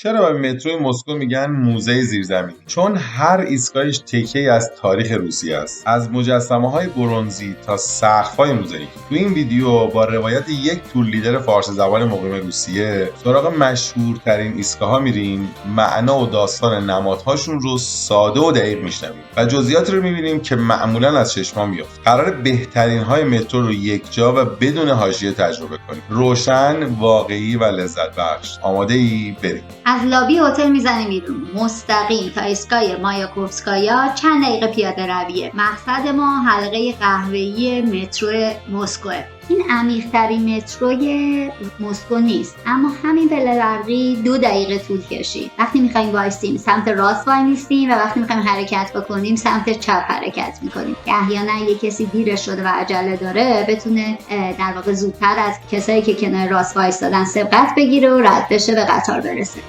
چرا به مترو مسکو میگن موزه زیرزمینی؟ چون هر ایستگاهش تکه‌ای از تاریخ روسیه است، از مجسمه‌های برنزی تا سقف‌های موزاییک. تو این ویدیو با روایت یک تور لیدر فارسی زبان مقیم روسیه سراغ مشهورترین ایستگاه‌ها میریم، معنا و داستان نمادهاشون رو ساده و دقیق میشنویم و جزئیاتی رو میبینیم که معمولاً از چشما میفته. قرار بهترین‌های مترو رو یکجا و بدون حاشیه تجربه کنیم. روشن، واقعی و لذت بخش. آماده ای؟ بریم. از لابی هتل میزنیم بیرون، مستقیم تا ایستگاه مایاکوفسکایا چند دقیقه پیاده رویه. مقصد ما حلقه قهوه‌ای مترو مسکوه. این عمیق‌ترین متروی مسکو نیست، اما همین پله برقی 2 دقیقه طول کشید. وقتی میخوایم وایسیم سمت راست وای میستیم و وقتی میخوایم حرکت بکنیم سمت چپ حرکت میکنیم. احیانا اگه کسی دیرش شده و عجله داره بتونه در واقع زودتر از کسایی که کنار راست وایسادن سبقت بگیره و رد بشه به قطار برسه.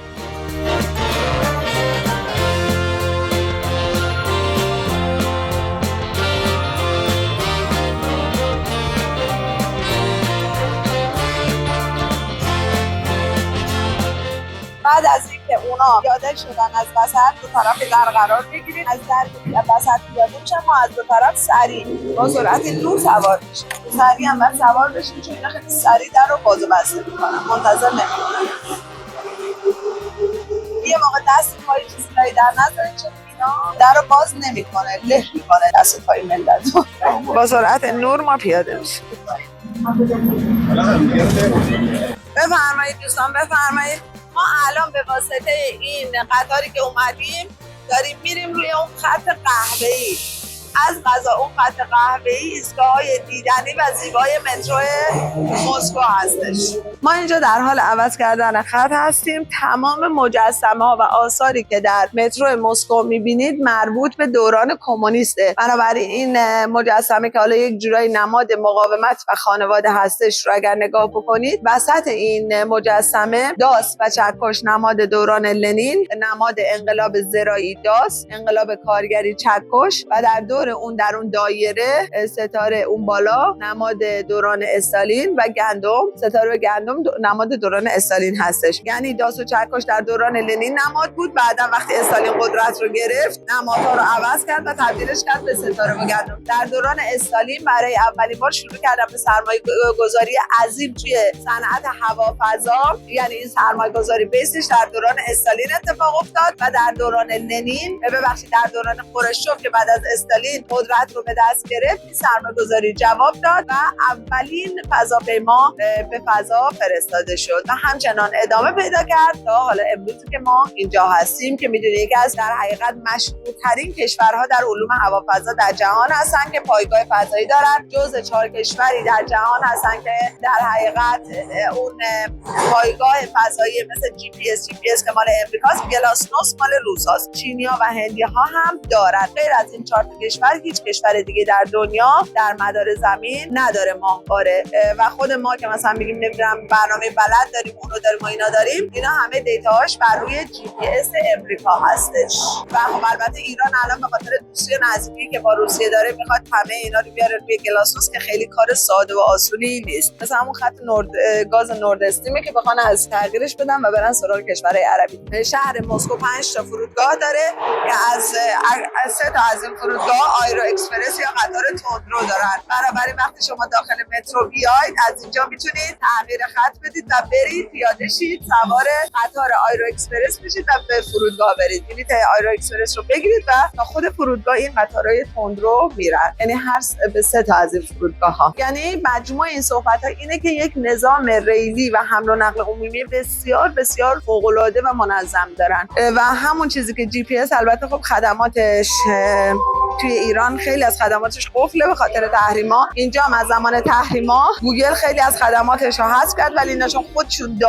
بعد از اینکه اونا پیاده شدن از وسط دو طرف در قرار بگیریم، از در وسط پیاده میشن، ما از دو طرف سریع با سرعت نور سوار میشیم. سریع هم باید سوار بشیم چون اینا خیلی سریع در رو باز و بسته میکنن، منتظر نمیمونن. یه موقع دست پای چیزی در نذارین چون اینا در رو باز نمیکنه، له میکنه دست پای ملت. با سرعت نور ما پیاده میشیم. بفرمایید دوستان، بفرمایید. ما الان به واسطه این قطاری که اومدیم داریم میریم روی اون خط قهوه‌ای. از قضا اون خط قهوه‌ای ایستگاه‌های دیدنی و زیبای مترو مسکو هستش. ما اینجا در حال عوض کردن خط هستیم. تمام مجسمه‌ها و آثاری که در مترو مسکو می‌بینید مربوط به دوران کمونیسته. بنابراین این مجسمه که حالا یک جورایی نماد مقاومت و خانواده هستش رو اگر نگاه بکنید، وسط این مجسمه داس و چکش نماد دوران لنین، نماد انقلاب زراعی داس، انقلاب کارگری چکش و در اون در اون دایره ستاره اون بالا نماد دوران استالین و گندم، ستاره گندم نماد دوران استالین هستش. یعنی داس و چکش در دوران لنین نماد بود، بعدا وقتی استالین قدرت رو گرفت نمادها رو عوض کرد و تبدیلش کرد به ستاره و گندم. در دوران استالین برای اولین بار شروع کردن به سرمایه گذاری عظیم توی صنعت هوافضا، یعنی این سرمایه گذاری بیسش در دوران استالین اتفاق افتاد و در دوران لنین، ببخشید در دوران خروشچوف که بعد از استالین قدرت رو به دست گرفت، این سرمایه‌گذاری جواب داد و اولین فضاپیما به فضا فرستاده شد و همچنان ادامه پیدا کرد تا حالا امروزی که ما اینجا هستیم که میدونید یکی از در حقیقت مشهورترین کشورها در علوم هوافضا در جهان هستن که پایگاه فضایی دارن. جزء 4 کشوری در جهان هستن که در حقیقت اون پایگاه فضایی مثل جی پی اس که مال امریکاست، گلاسنوس مال روساست، چینی‌ها و هندی‌ها هم دارن. غیر از این 4 کشور هیچ کشور دیگه در دنیا در مدار زمین نداره ماهواره. و خود ما که مثلا میگیم نمیدونم برنامه بلد داریم، اونو داریم و اینا داریم، اینا همه دیتاهاش بر روی جی پی اس امریکا هستش. و خب البته ایران الان به خاطر دوستی و نزدیکی که با روسیه داره میخواد همه اینا رو بیاره روی گلاسوس که خیلی کار ساده و آسونی نیست. مثلا همون خط گاز نورد استریمه که بخوان از تغییرش بدن و برن سراغ کشورهای عربی. شهر مسکو 5 تا فرودگاه داره که از 3 تا از این فرودگاه آیرو اکسپرس یا قطار تندرو دارن. بنابراین وقتی شما داخل مترو بیاید از اینجا میتونید تغییر خط بدید و برید پیاده شید، سوار قطار آیرو اکسپرس بشید و به فرودگاه برید. بلیط آیرو اکسپرس رو بگیرید و تا خود فرودگاه این قطارهای تندرو میرن. یعنی هر به 3 تا از این فرودگاه‌ها. یعنی مجموع این صحبت‌ها اینه که یک نظام ریلی و حمل و نقل عمومی بسیار بسیار فوق‌العاده و منظم دارن و همون چیزی که جی پی اس البته خب خدماتش توی ایران خیلی از خدماتش قفله به خاطر تحریما. اینجا هم از زمان تحریما گوگل خیلی از خدماتش رو حذف کرد، ولی اینا چون خودشون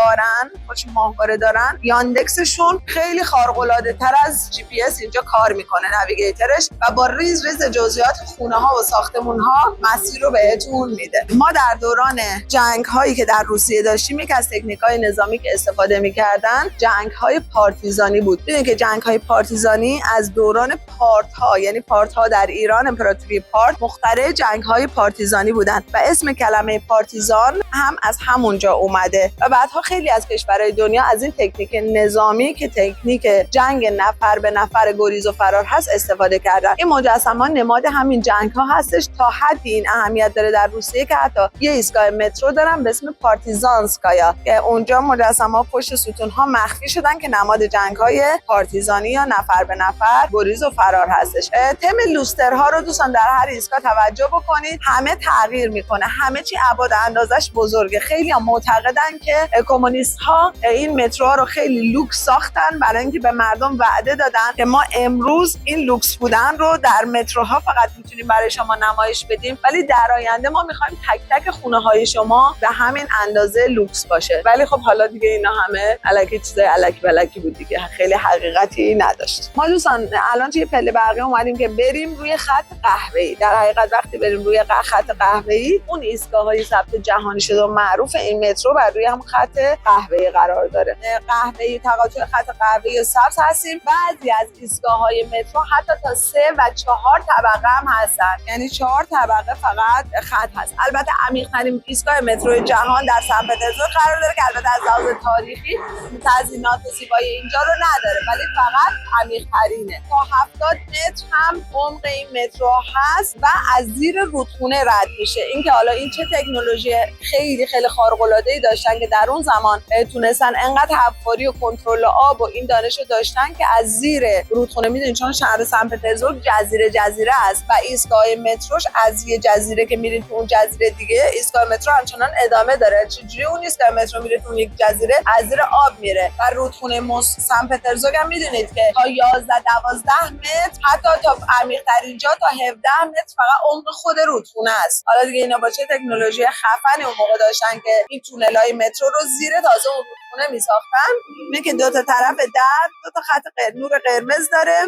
ماهواره دارن، یاندکسشون خیلی خارق‌العاده‌تر از جی پی اس اینجا کار میکنه، نویگیتورش، و با ریز جزئیات خونه‌ها و ساختمون‌ها مسیر رو بهتون میده. ما در دوران جنگ‌هایی که در روسیه داشتیم، یک از تکنیک‌های نظامی که استفاده می‌کردن جنگ‌های پارتیزانی بود. ببینید که جنگ‌های پارتیزانی از دوران پارت‌ها، یعنی پارت تا در ایران امپراتوری پارت مخترع جنگ‌های پارتیزانی بودن و اسم کلمه پارتیزان هم از همونجا اومده و بعدها خیلی از کشورهای دنیا از این تکنیک نظامی که تکنیک جنگ نفر به نفر گریز و فرار هست استفاده کردن. این مجسمه نماد همین جنگ‌ها هستش. تا حدی این اهمیت داره در روسیه که حتی یه ایستگاه مترو دارن به اسم پارتیزانسکایا که اونجا مجسمه‌ها پشت ستون‌ها مخفی شدن که نماد جنگ‌های پارتیزانی یا نفر به نفر گریز و فرار هستش. تم لوسترها رو دوستان در هر ایستگاه توجه بکنید، همه تغییر میکنه، همه چی ابعاد اندازش بزرگه. خیلی هم معتقدن که کمونیست‌ها این متروها رو خیلی لوکس ساختن برای اینکه به مردم وعده دادن که ما امروز این لوکس بودن رو در متروها فقط میتونیم برای شما نمایش بدیم، ولی در آینده ما میخوایم تک تک خونه‌های شما به همین اندازه لوکس باشه. ولی خب حالا دیگه اینا همه الکی چیزای الکی بلکی بود دیگه، خیلی حقیقتی نداشت. ما دوستان الان توی پله برقی اومدیم که بریم روی خط قهوه‌ای. در حقیقت وقتی بریم روی خط قهوه‌ای، اون ایستگاه‌های ثبت جهانی شده و معروف این مترو بر روی هم خط قهوه‌ای قرار داره. قهوه‌ای تقاطع خط قهوه‌ای و سبز هستیم. بعضی از ایستگاه‌های مترو حتی تا 3 و 4 طبقه هم هستن، یعنی 4 طبقه فقط خط هست. البته عمیق‌ترین ایستگاه مترو جهان در سن پترزبورگ قرار داره که البته از لحاظ تاریخی تزیینات زیبای اینجا رو نداره، ولی فقط عمیق‌ترینه. تا 70 متر هم عمق این مترو هست و از زیر رودخونه رد میشه. اینکه حالا این چه تکنولوژی خیلی خیلی خارق‌العاده‌ای داشتن که در اون زمان تونستن انقدر حفاری و کنترل آب و این دانش رو داشتن که از زیر رودخونه، میدونین چون شهر سن پترزبورگ جزیره است و ایستگاه متروش از یه جزیره که میرین تو اون جزیره دیگه، ایستگاه مترو همچنان ادامه داره. چجوری اون ایستگاه مترو میره تو اون یک جزیره؟ از زیر آب میره. و رودخونه سن پترزبورگ هم میدونید که تا 11-12 متر، حتی تا عمیق‌ترین جا تا 17 متر فقط عمق خود رودخونه است. حالا دیگه اینا با چه تکنولوژی خفنی اون موقع داشتن که این تونل‌های مترو رو زیر تازه اون رودخونه میساختن. اینه که دو تا طرف در دو تا خط نور قرمز داره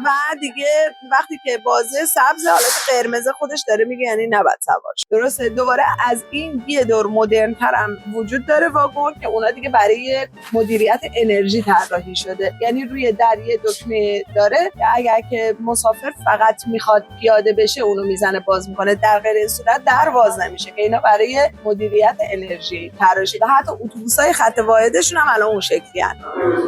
و دیگه وقتی که بازه سبز حالت قرمز خودش داره میگه یعنی نباید سوار شد. درسته. دوباره از این یه دور مدرن‌تر هم وجود داره واگن که اونا دیگه برای مدیریت انرژی طراحی شده، یعنی روی در یه دکمه داره که اگر که مسافر فقط میخواد پیاده بشه اونو میزنه باز میکنه، در غیر این صورت در باز نمیشه، که اینا برای مدیریت انرژی طراحی شده. حتی اتوبوسای خط واحدشون هم الان اون شکلی هست،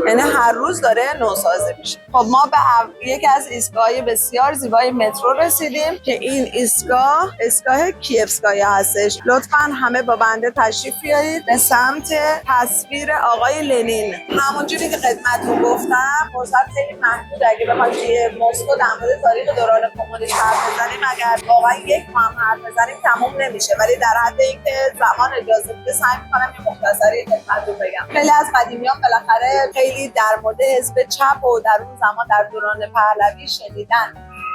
یعنی هر روز داره نوسازی میشه. خب ما به یکی از ایستگاه‌های بسیار زیبای مترو رسیدیم که این ایستگاه کیفسکایا هستش. لطفاً همه با بنده تشریف بیارید به سمت تصویر آقای لنین. همونجوری که خدمتتون گفتم فرصت خیلی محدوده، اگه بخوایم توی مسکو در مورد تاریخ دوران کمونیسم حرف بزنیم، اگر واقعا یک ماه حرف بزنیم تموم نمیشه، ولی در حد اینکه زمان اجازه بده سعی می‌کنم یه مختصری خدمتتون بگم. خیلی از قدیمیان بالاخره خیلی در مورد حزب چپ و در اون زمان در دوران پهلوی شنیدن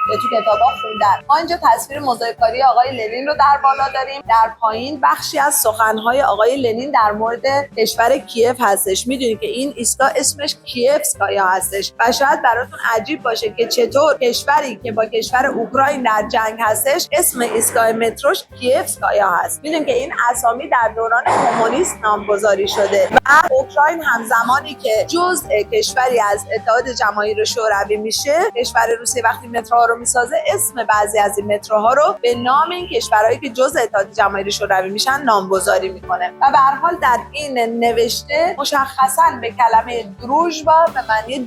یا تو کتابا خوندن. ما اینجا تصویر موزاییکاری آقای لنین رو در بالا داریم. در پایین بخشی از سخن‌های آقای لنین در مورد کشور کیف هستش. میدونید که این ایستگاه اسمش کیفسکایا هستش و شاید براتون عجیب باشه که چطور کشوری که با کشور اوکراین در جنگ هستش اسم ایستگاه متروش کیفسکایا هست. میدونید که این اسامی در دوران کمونیست نامگذاری شده و اوکراین همزمانی که جزء کشوری از اتحاد جماهیر شوروی میشه، کشور روسیه وقتی مترو رو میسازه اسم بعضی از این متروها رو به نام این کشورهایی که جزء اتحاد جماهیر شوروی میشن نامگذاری میکنه. و به هر حال در این نوشته مشخصاً به کلمه دروژبا به معنی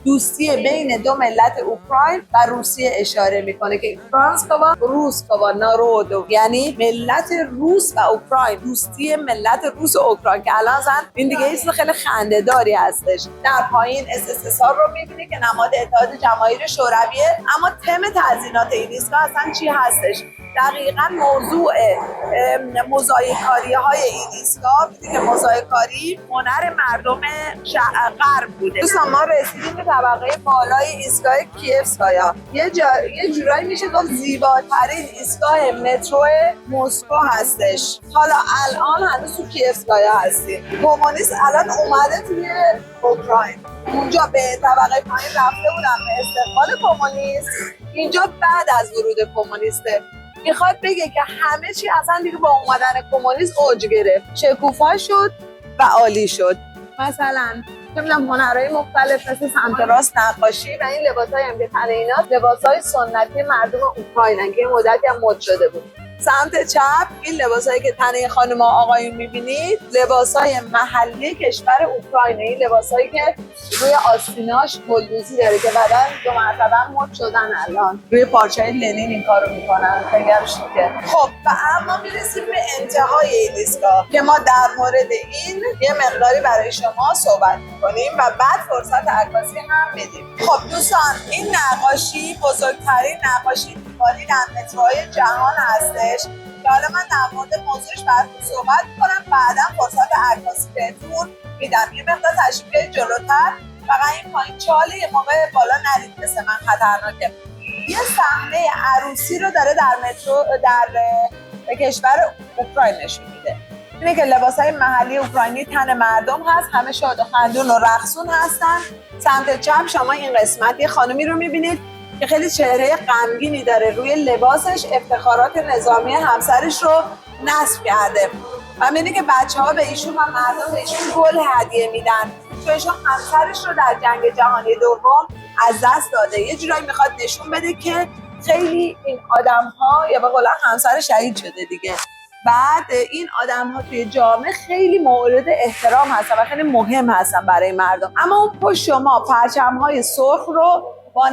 دوستی بین دو ملت اوکراین و روسیه اشاره میکنه که فرانسکوا روسکوا نارودو، یعنی ملت روس و اوکراین، دوستی ملت روس و اوکراین، که الان این دیگه اسم خیلی خنده‌داری هستش. در پایین SSSR رو میبینی که نماد اتحاد جماهیر شورویه. اما تم تزیینات این ایستگاه اصلا چی هستش؟ دقیقاً موضوع موزاییکاری‌های این ایستگاه می‌دونید که موزاییکاری هنر مردم غرب بوده. دوستان ما رسیدیم به طبقه بالای ایستگاه کیفسکایا. یه جورایی میشه گفت زیباترین ایستگاه مترو مسکو هستش. حالا الان هنوز تو کیفسکایا هستیم. کمونیست الان اومده توی اوکراین. اونجا به طبقه پایین رفته بودن به استقبال کمونیست، اینجا بعد از ورود کمونیسته. میخواد بگه که همه چی اصلا دیگه با اومدن کمونیست اوج گرفت، شکوفا شد و عالی شد. مثلا نمیدونم هنرهای مختلف مثل سمت راست نقاشی و این لباسای هم که تن اینا لباسای سنتی مردم اوکراینن که مدتی هم مد شده بود. سمت چپ این لباسایی که تن خانم و آقایون میبینید لباسای محلی کشور اوکراین، این لباسایی که روی آستیناش گلدوزی داره که بعداً 2 مرتبه مد شدن. الان روی پارچه لنین این کارو میکنن، خیلی هم شیکه. خب و اما میرسیم به انتهای این دیسکا که ما در مورد این یه مقداری برای شما صحبت میکنیم و بعد فرصت عکاسی هم میدیم. خب دوستان، این نقاشی بزرگترین نقاشی دیواری در متروهای جهان هستش که حالا من در مورد موضوعش براتون صحبت میکنم، بعدا فرصت عکاسی بهتون میدم. یه مقدار تشریف بیارید جلوتر، فقط این پایین چاله یه موقع بالا نرید، مثل من خطرناکه. یه صحنه عروسی رو داره در مترو در کشور اوکراین نشون میده. اینه که لباسای محلی اوکراینی تن مردم هست، همه شاد و خندون و رقصون هستن. سمت چپ شما این قسمت یه خانومی رو میبینید که خیلی چهره غمگینی داره، روی لباسش افتخارات نظامی همسرش رو نصب کرده و می‌بینی که بچه‌ها به ایشون و مردم به ایشون گل هدیه میدن چون ایشون همسرش رو در جنگ جهانی دوم از دست داده. یه جورایی میخواد نشون بده که خیلی این آدم‌ها یا به قول همسر شهید شده دیگه. بعد این آدم‌ها توی جامعه خیلی مورد احترام هستن و خیلی مهم هستن برای مردم. اما اون پشت شما پرچم‌های سرخ رو با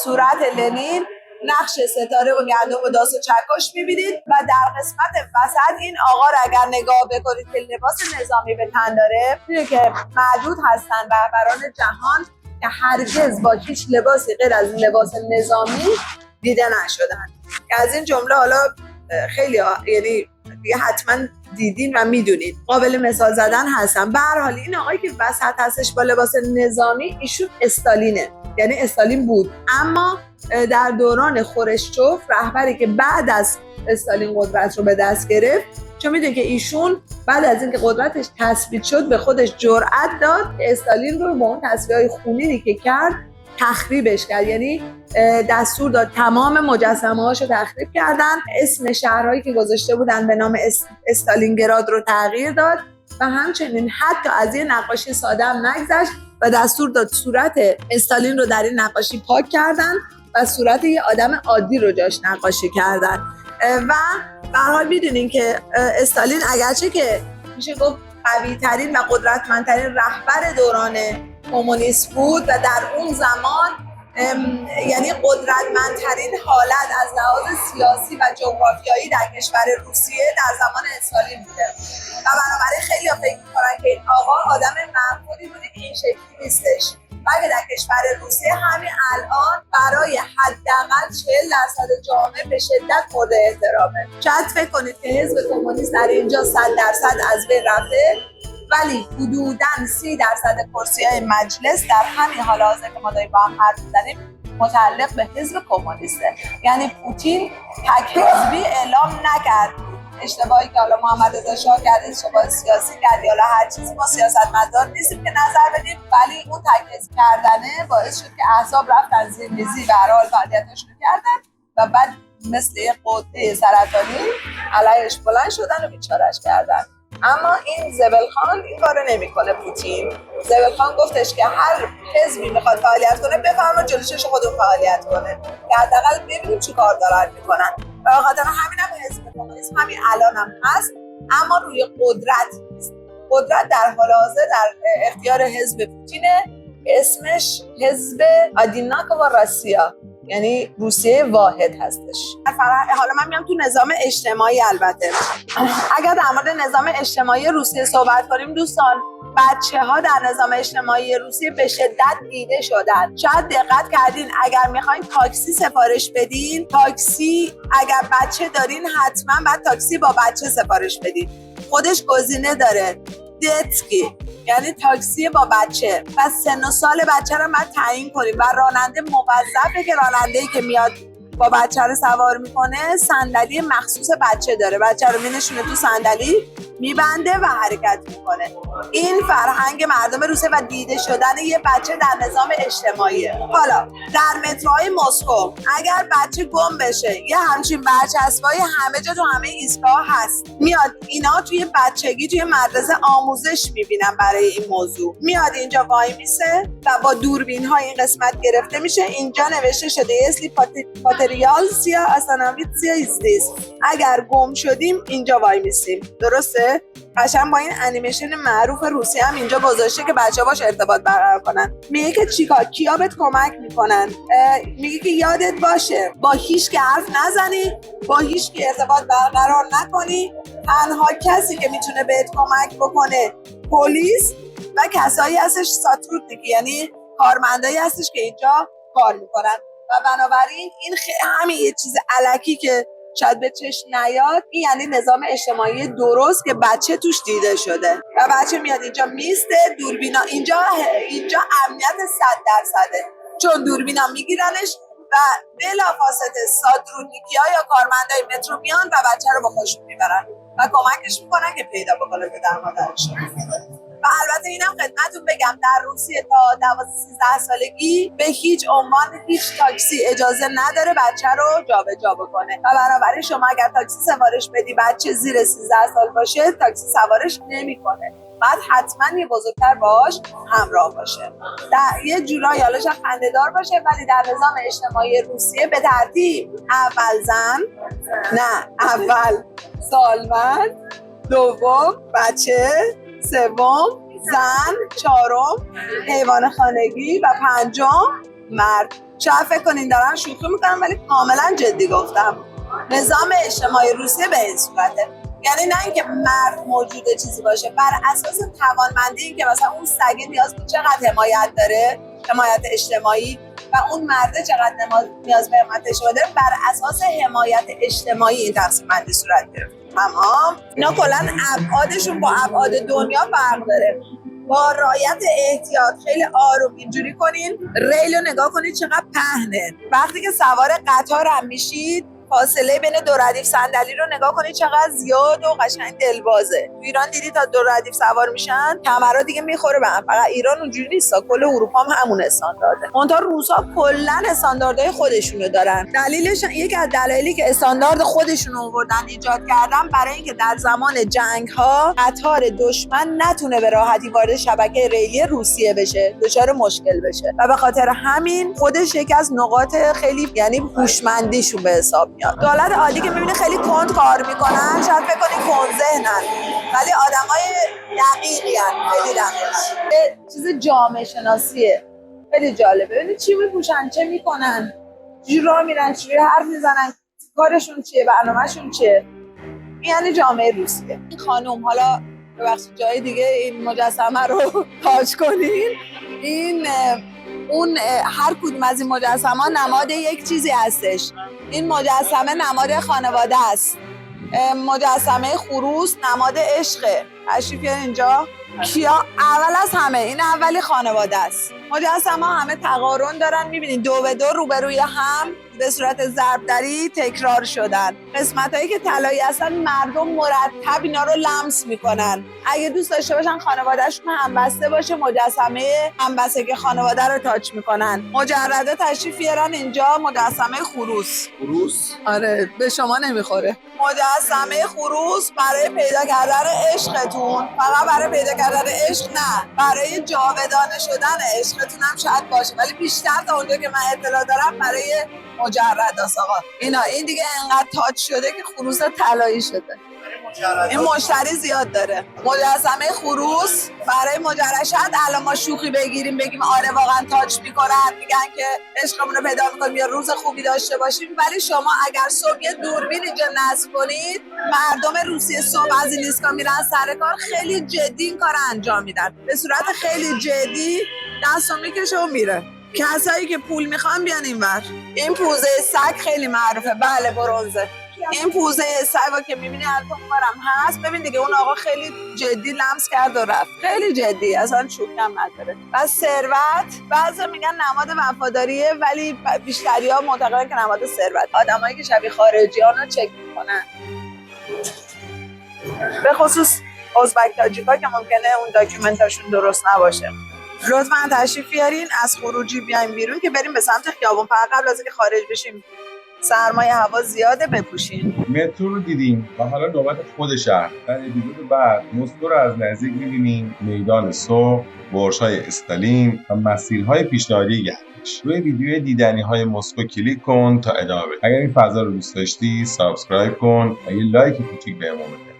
صورت لنین، نقش ستاره و گندم و داس و چکش می‌بینید و در قسمت وسط این آقا رو اگر نگاه بکنید که لباس نظامی به تن داره، می‌بینید که معدود هستن رهبران جهان که هرگز با هیچ لباسی غیر از لباس نظامی دیده نشدن. که از این جمله حالا خیلی یعنی دیگه حتما دیدین و میدونید، قابل مثال زدن هستن. به هر حال این آقایی که وسط هستش با لباس نظامی، ایشون استالینه، یعنی استالین بود، اما در دوران خروشچوف رهبری که بعد از استالین قدرت رو به دست گرفت، چون میدونه که ایشون بعد از اینکه قدرتش تثبیت شد به خودش جرأت داد که استالین رو با اون تصویرهای خونینی که کرد تخریبش کرد، یعنی دستور داد تمام مجسمه‌هاش رو تخریب کردن، اسم شهرهایی که گذاشته بودن به نام استالینگراد رو تغییر داد و همچنین حتی از یه نقاشی ساده هم نگذشت و دستور داد صورت استالین رو در این نقاشی پاک کردن و صورت یه آدم عادی رو جاش نقاشی کردن. و به هر حال میدونین که استالین اگرچه که میشه گفت قوی ترین و قدرتمندترین رهبر دوران کمونیست بود و در اون زمان یعنی قدرتمندترین حالت از لحاظ سیاسی و جغرافیایی در کشور روسیه در زمان استالین بوده و بنابراین خیلی فکر می‌کنن که این آقا آدم معمولی بوده که این شکلی نیستش. بلکه در کشور روسیه همین الان برای حداقل 40% جامعه به شدت مورد احترامه. شاید فکر کنید که حزب کمونیست در اینجا 100% از بین رفته، ولی حدوداً 30% کرسی‌های مجلس در همین حال حاضر که ما داریم با هم حرف می‌زنیم متعلق به حزب کمونیسته. یعنی پوتین تک حزبی اعلام نکرد. اشتباهی که حالا محمد رضا شاه کرد، اشتباه سیاسی کرد یا هر چیزی، ما سیاستمدار نیستیم که نظر بدیم، ولی اون تک حزب کردنه باعث شد که احزاب رفتن زیر میزی و هر حال فعالیتشون کردن و بعد مثل یه قطعه سرطانی علیهش بلند شدن و بیچاره‌اش کردن. اما این زبلخان این کارو نمیکنه. پوتین زبلخان گفتش که هر حزبی میخواد فعالیت کنه بفرما جلوشش خودمون فعالیت کنه که حداقل ببینیم چی کار دارن میکنن. و به خاطر همین هم حزب کمونیسم همین الان هم هست، اما روی قدرت نیست. قدرت در حال حاضر در اختیار حزب پوتینه، اسمش حزب آدیناکا و راسیا، یعنی روسیه واحد هستش. حالا من میام تو نظام اجتماعی. البته اگر در مورد نظام اجتماعی روسیه صحبت کنیم دوستان، بچه‌ها در نظام اجتماعی روسیه به شدت دیده شدن. شاید دقت کردین اگر میخواین تاکسی سفارش بدین، تاکسی اگر بچه دارین حتما باید تاکسی با بچه سفارش بدین. خودش گزینه داره دتسکی، یعنی تاکسی با بچه و سن و سال بچه رو باید تعیین کنیم و راننده موظفه که راننده‌ای که میاد با بچه رو سوار میکنه، صندلی مخصوص بچه داره، بچه رو مینشونه تو صندلی، میبنده و حرکت میکنه. این فرهنگ مردم روسیه و دیده شدن یه بچه در نظام اجتماعیه. حالا در متروهای مسکو اگر بچه گم بشه یه همچین برچسبای همه جا تو همه ایستگاه هست، میاد اینا توی بچگی توی مدرسه آموزش میبینن برای این موضوع، میاد اینجا وای میسه و با دوربین های این قسمت گرفته میشه، اینجا نوشته شده اسلی پاتریالسیا استاناویتسیا ایزدیس، اگر گم شدیم اینجا وای میسیم. درسته؟ قشنگ با این انیمیشن معروف روسیه هم اینجا گذاشته که بچه‌ها باش ارتباط برقرار کنن. میگه که چیکار کیا بهت کمک میکنن، میگه که یادت باشه با هیچ که حرف نزنی، با هیچ که ارتباط برقرار نکنی، تنها کسی که میتونه بهت کمک بکنه پلیس و کسایی هستش ساتروتنیکی، یعنی کارمندایی هستش که اینجا کار میکنن. و بنابراین این همین یه چیز الکی که شاید به چشم نیاد، این یعنی نظام اجتماعی درست که بچه توش دیده شده و بچه میاد اینجا میسته، دوربینا اینجا امنیت 100%، چون دوربینا میگیرنش و بلافاصله ساترونیکی‌ها یا کارمندای مترو میان و بچه رو با خودشون میبرن و کمکش میکنن که پیدا بکنه به در مادرش. و البته اینم خدمتتون بگم در روسیه تا 12-13 سالگی به هیچ عنوان هیچ تاکسی اجازه نداره بچه رو جابجا بکنه و بنابراین شما اگر تاکسی سفارش بدی بچه زیر 13 سال باشه تاکسی سوارش نمیکنه، بعد حتما یه بزرگتر باهاش همراه باشه. در یه جورایی حالا شاید خنده‌دار باشه ولی در نظام اجتماعی روسیه به ترتیب اول سالمند، دوم بچه، سوم زن، چهارم حیوان خانگی و پنجم مرد. شاید فکر کنین دارم شوخی میکنم ولی کاملا جدی گفتم. نظام اجتماعی روسیه به این صورته، یعنی نه اینکه مرد موجوده چیزی باشه، بر اساس توانمندی، این که مثلا اون سگه نیاز به چقدر حمایت داره، حمایت اجتماعی، و اون مرده چقدر نیاز به حمایت اجتماعی داره، بر اساس حمایت اجتماعی این تقسیم بندی صورت گرفته. تمام. اینا کلا ابعادشون با ابعاد دنیا فرق داره. با رعایت احتیاط خیلی آروم اینجوری کنین، ریل رو نگاه کنید چقدر پهنه. وقتی که سوار قطار هم میشید فاصله بین دو ردیف صندلی رو نگاه کنید چقدر زیاد و قشنگ دلبازه. تو ایران دیدی تا دو ردیف سوار میشن کمرها دیگه میخوره به هم. فقط ایران اونجوری نیست، کل اروپا هم همون استاندارده. منتها روسا کلا استانداردهای خودشونو دارن. دلیلش یکی از دلایلی که استاندارد خودشونو آوردن ایجاد کردن برای اینکه در زمان جنگ ها قطار دشمن نتونه به راحتی وارد شبکه ریلی روسیه بشه، دچار مشکل بشه، و به خاطر همین خودش یکی از نقاط خیلی یعنی هوشمندیشون به حساب میاد. دولت عادی که میبینی خیلی کند کار میکنن، شاید فکر کنی کند ذهنن، ولی آدمای دقیقی ان، خیلی دقیق. چیز جامعه شناسیه خیلی جالبه. ببینید چی میپوشن، چه میکنن، چجوری راه میرن، چجوری حرف میزنن، کارشون چیه، برنامه‌شون چیه. یعنی جامعه روسیه. این خانم حالا ببخشید جای دیگه این مجسمه رو تاج کنین، این اون هر کدوم از این مجسمه نماد یک چیزی هستش. این مجسمه نماد خانواده است. مجسمه خروس نماد عشقه. تشریف بیارین اینجا. کیا اول از همه، این اولی خانواده است. مجسمه همه تقارن دارن، میبینین دو به دو روبروی هم به صورت ضربدری تکرار شدن. قسمتایی که طلایی هستن مردم مرتب اینا رو لمس میکنن. اگه دوست داشته باشن خانوادهشون همبسته باشه، مجسمه همبستگی خانواده رو تاچ میکنن. مجرده تشریف بیارن اینجا. مجسمه خروس. آره به شما نمیخوره. مجسمه خروس برای پیدا کردن عشقتون، فقط برای پیدا کردن عشق نه، برای جاودانه شدن عشقتون هم شاید باشه، ولی بیشتر تا اونجا که من اطلاع دارم برای مجرد است. آقا این دیگه انقدر تاچ شده که خروس طلایی شده. این مشتری زیاد داره. مجسمه خروس برای مجرد. شاید الان ما شوخی بگیریم بگیم آره واقعا تاچ میکنن، میگن که عشقمون رو پیدا میکنیم یا روز خوبی داشته باشیم، ولی شما اگر صبح یه دوربین اینجا نصب کنید، مردم روسیه صبح از این ایستگاه میرن سر کار، خیلی جدی این کار انجام میدن، به صورت خیلی جدی دستو میکشه و میره. کسایی که پول میخوان بیان اینور. این پوزه سگ خیلی معروفه. بله برنزه. این پوزه سگا که میبینی حتی اونورم هست. ببین دیگه اون آقا خیلی جدی لمس کرد و رفت، خیلی جدی، اصلا شوخی هم نداره. و ثروت، بعضی میگن نماد وفاداریه ولی بیشتری‌ها معتقدن که نماد ثروت. آدمایی که شبیه خارجی‌ها چک میکنن، به خصوص ازبک تاجیکا که ممکنه اون داکیومنتاشون درست نباشه. لطفاً تشریف بیارین، از خروجی بیایم بیرون که بریم به سمت خیابون. فقط قبل از اینکه خارج بشیم سرمایه هوا زیاده، بپوشین. مترو رو دیدیم و حالا نوبت خود شهر. در اپیزود بعد مسکو رو از نزدیک می‌بینیم، میدان صبح، برج‌های استالین و مسیرهای پیشنهادی گردش. روی ویدیو دیدنی‌های مسکو کلیک کن تا ادامه بده. اگر این فضا رو دوست داشتی سابسکرایب کن و یه لایک کوچیک بهمون بده.